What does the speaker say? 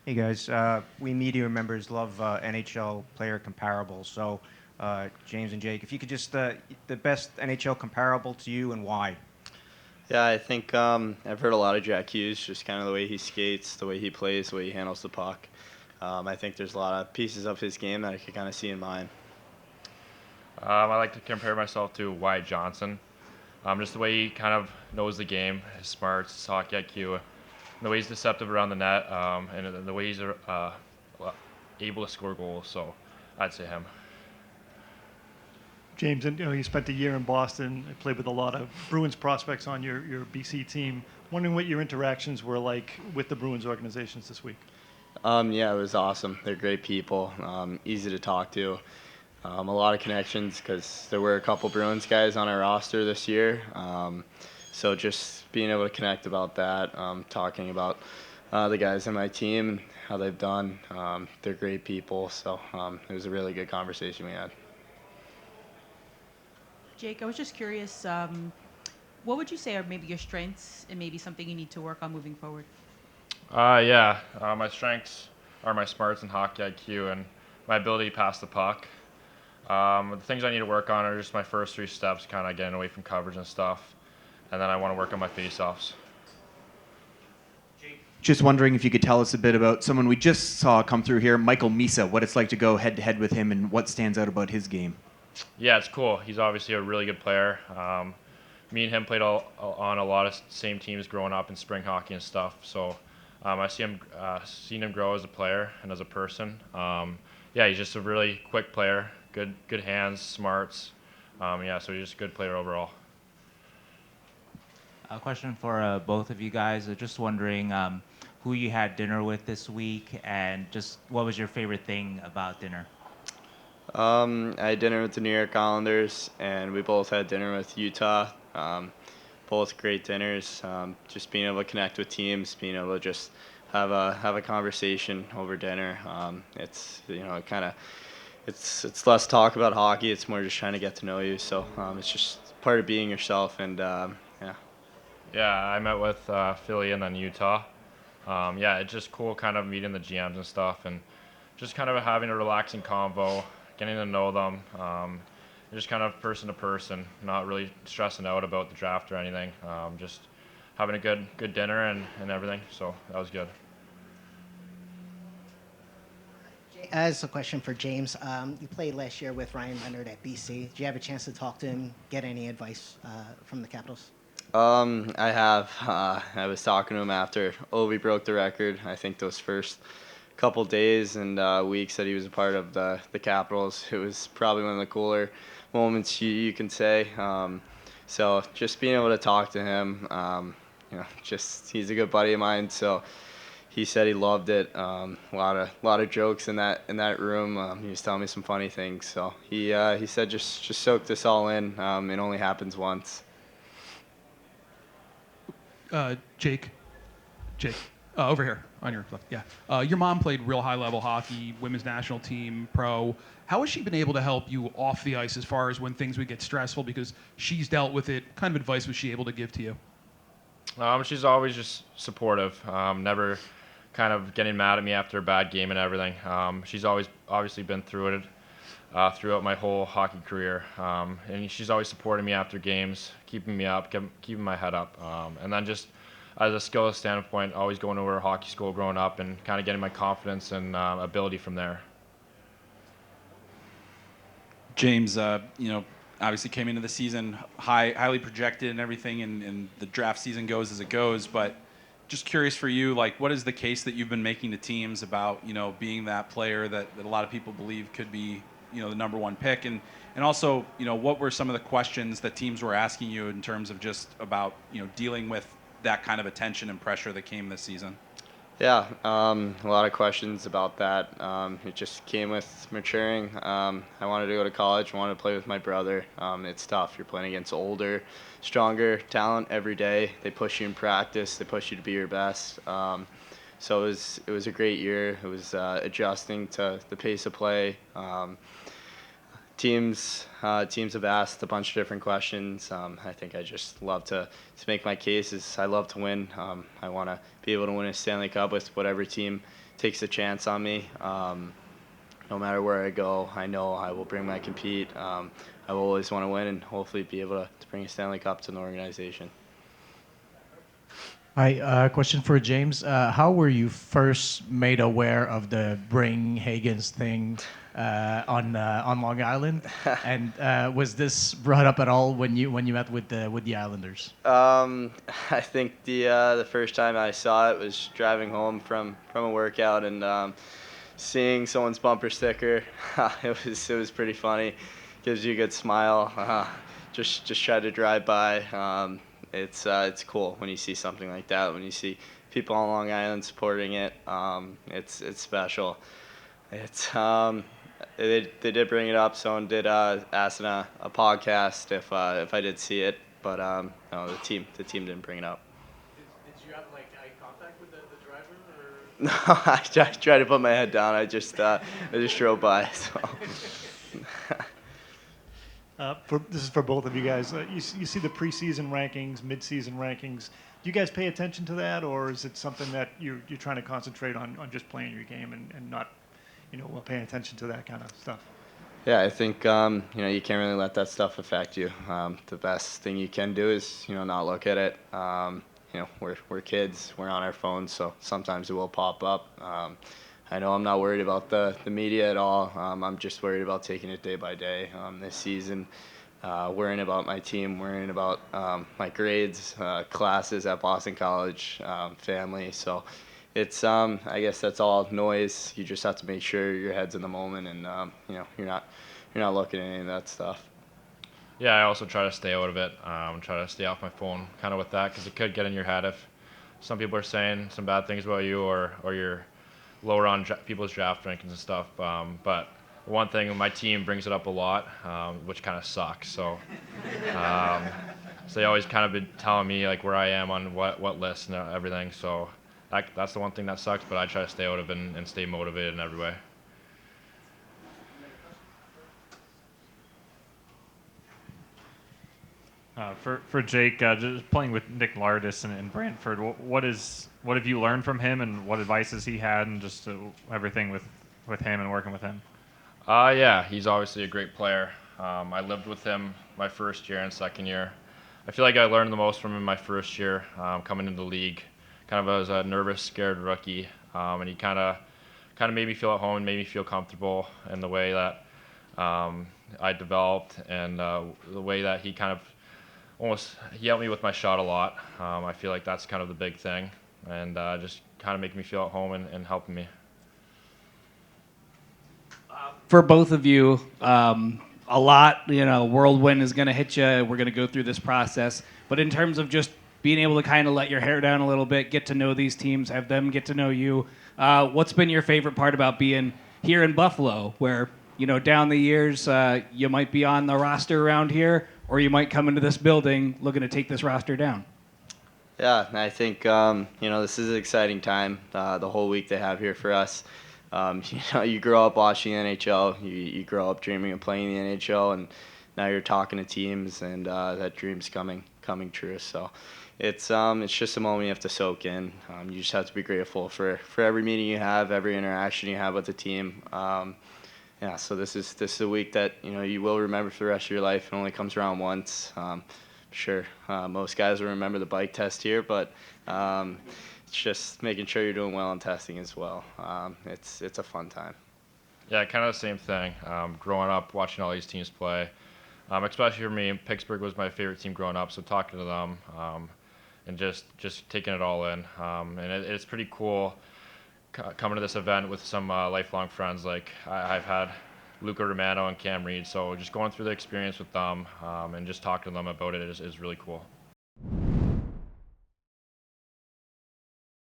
Hey guys, we media members love NHL player comparables. So, James and Jake, if you could just the best NHL comparable to you and why? Yeah, I think I've heard a lot of Jack Hughes, just kind of the way he skates, the way he plays, the way he handles the puck. I think there's a lot of pieces of his game that I could kind of see in mine. I like to compare myself to Wyatt Johnson. Just the way he kind of knows the game, his smarts, his hockey IQ, and the way he's deceptive around the net, and the way he's able to score goals. So I'd say him. James, and you spent a year in Boston, played with a lot of Bruins prospects on your BC team. Wondering what your interactions were like with the Bruins organizations this week. Yeah, it was awesome. They're great people, easy to talk to. A lot of connections because there were a couple Bruins guys on our roster this year. So just being able to connect about that, talking about the guys in my team and how they've done. They're great people, so it was a really good conversation we had. Jake, I was just curious, what would you say are maybe your strengths and maybe something you need to work on moving forward? Yeah, my strengths are my smarts and hockey IQ and my ability to pass the puck. The things I need to work on are just my first three steps, kind of getting away from coverage and stuff, and then I want to work on my face-offs. Just wondering if you could tell us a bit about someone we just saw come through here, Michael Misa, what it's like to go head-to-head with him and what stands out about his game. Yeah, it's cool. He's obviously a really good player. Me and him played on a lot of same teams growing up in spring hockey and stuff. So I seen him grow as a player and as a person. Yeah, he's just a really quick player. Good hands, smarts. Yeah, so he's just a good player overall. A question for both of you guys. Just wondering who you had dinner with this week, and just what was your favorite thing about dinner? I had dinner with the New York Islanders, and we both had dinner with Utah. Both great dinners. Just being able to connect with teams, being able to just have a conversation over dinner. It's kind of it's less talk about hockey. It's more just trying to get to know you. So it's just part of being yourself, and yeah. Yeah, I met with Philly and then Utah. Yeah, it's just cool kind of meeting the GMs and stuff and just kind of having a relaxing convo, getting to know them, just kind of person to person, not really stressing out about the draft or anything. Just having a good dinner and everything. So that was good. As a question for James, you played last year with Ryan Leonard at BC. Did you have a chance to talk to him, get any advice from the Capitals? I have. I was talking to him after Ovi broke the record. I think those first couple days and weeks that he was a part of the Capitals, it was probably one of the cooler moments you can say. So just being able to talk to him, just he's a good buddy of mine. So he said he loved it. A lot of jokes in that room. He was telling me some funny things. So he said just soak this all in. It only happens once. Jake, over here on your left. Yeah, your mom played real high-level hockey, women's national team, pro. How has she been able to help you off the ice as far as when things would get stressful? Because she's dealt with it. What kind of advice was she able to give to you? She's always just supportive. Never kind of getting mad at me after a bad game and everything. She's always obviously been through it throughout my whole hockey career, and she's always supporting me after games, keeping me up, keeping my head up, and then just as a skill standpoint, always going over hockey school growing up and kind of getting my confidence and ability from there. James, obviously came into the season highly projected and everything, and the draft season goes as it goes. But just curious for you, like, what is the case that you've been making to teams about, being that player that a lot of people believe could be, the number one pick, and also, what were some of the questions that teams were asking you in terms of just about, dealing with that kind of attention and pressure that came this season? Yeah, a lot of questions about that. It just came with maturing. I wanted to go to college, wanted to play with my brother. It's tough. You're playing against older, stronger talent every day. They push you in practice. They push you to be your best. So it was a great year. It was adjusting to the pace of play. Teams have asked a bunch of different questions. I think I just love to make my cases. I love to win. I want to be able to win a Stanley Cup with whatever team takes a chance on me. No matter where I go, I know I will bring my compete. I will always want to win and hopefully be able to bring a Stanley Cup to an organization. Hi, question for James. How were you first made aware of the Bring Hagens thing on Long Island? And was this brought up at all when you met with the Islanders? I think the first time I saw it was driving home from a workout and seeing someone's bumper sticker. It was pretty funny. Gives you a good smile. Just try to drive by. It's cool when you see something like that. When you see people on Long Island supporting it, it's special. They did bring it up. Someone did ask in a podcast if I did see it, but no, the team didn't bring it up. Did you have like eye contact with the driver? Or? No, I tried to put my head down. I just drove by. So. This is for both of you guys. You see the preseason rankings, mid-season rankings. Do you guys pay attention to that, or is it something that you're trying to concentrate on just playing your game and not, paying attention to that kind of stuff? Yeah, I think you can't really let that stuff affect you. The best thing you can do is not look at it. We're kids. We're on our phones, so sometimes it will pop up. I know I'm not worried about the media at all. I'm just worried about taking it day by day. This season, worrying about my team, worrying about my grades, classes at Boston College, family. So it's I guess that's all noise. You just have to make sure your head's in the moment, and you're not looking at any of that stuff. Yeah, I also try to stay out of it. Try to stay off my phone, kind of with that, because it could get in your head if some people are saying some bad things about you, or you're lower on people's draft rankings and stuff. But one thing, my team brings it up a lot, which kind of sucks. So they always kind of been telling me like where I am on what list and everything. So that's the one thing that sucks. But I try to stay out of it and stay motivated in every way. For Jake, just playing with Nick Lardis in Brantford, what have you learned from him, and what advice has he had, and just everything with him and working with him? Yeah, he's obviously a great player. I lived with him my first year and second year. I feel like I learned the most from him my first year, coming into the league, kind of as a nervous, scared rookie, and he kind of made me feel at home and made me feel comfortable in the way that I developed, and the way that he kind of he helped me with my shot a lot. I feel like that's kind of the big thing, and just kind of making me feel at home and helping me. For both of you, a lot, whirlwind is going to hit you. We're going to go through this process. But in terms of just being able to kind of let your hair down a little bit, get to know these teams, have them get to know you, what's been your favorite part about being here in Buffalo, where, down the years, you might be on the roster around here, or you might come into this building looking to take this roster down? Yeah, I think this is an exciting time. The whole week they have here for us. You grow up watching NHL. You grow up dreaming of playing the NHL, and now you're talking to teams, and that dream's coming true. So it's just a moment you have to soak in. You just have to be grateful for every meeting you have, every interaction you have with the team. Yeah, so this is a week that you will remember for the rest of your life. It only comes around once. Sure, most guys will remember the bike test here, but it's just making sure you're doing well in testing as well. It's a fun time. Yeah, kind of the same thing. Growing up, watching all these teams play, especially for me, Pittsburgh was my favorite team growing up. So talking to them and just taking it all in, and it's pretty cool. Coming to this event with some lifelong friends, like I've had Luca Romano and Cam Reed, so just going through the experience with them and just talking to them about it is really cool.